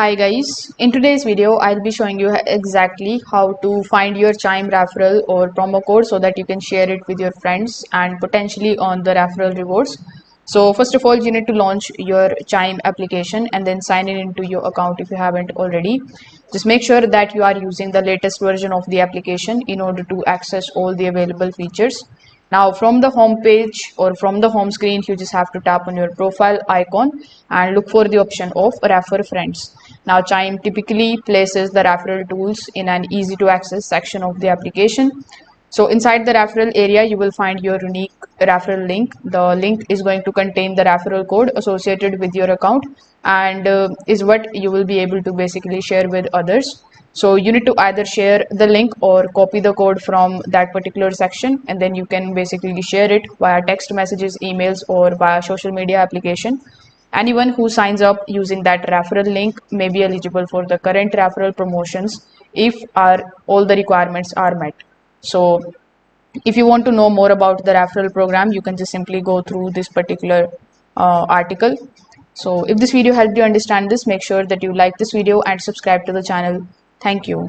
Hi guys, in today's video I'll be showing you exactly how to find your Chime referral or promo code so that you can share it with your friends and potentially earn the referral rewards. So first of all, you need to launch your Chime application and then sign in into your account if you haven't already. Just make sure that you are using the latest version of the application in order to access all the available features. Now from the home page or from the home screen, you just have to tap on your profile icon and look for the option of refer friends. Now Chime typically places the referral tools in an easy to access section of the application. So inside the referral area, you will find your unique referral link. The link is going to contain the referral code associated with your account and is what you will be able to basically share with others. So you need to either share the link or copy the code from that particular section, and then you can basically share it via text messages, emails, or via social media application. Anyone who signs up using that referral link may be eligible for the current referral promotions if all the requirements are met. So if you want to know more about the referral program, you can just simply go through this particular article. So if this video helped you understand this, make sure that you like this video and subscribe to the channel. Thank you.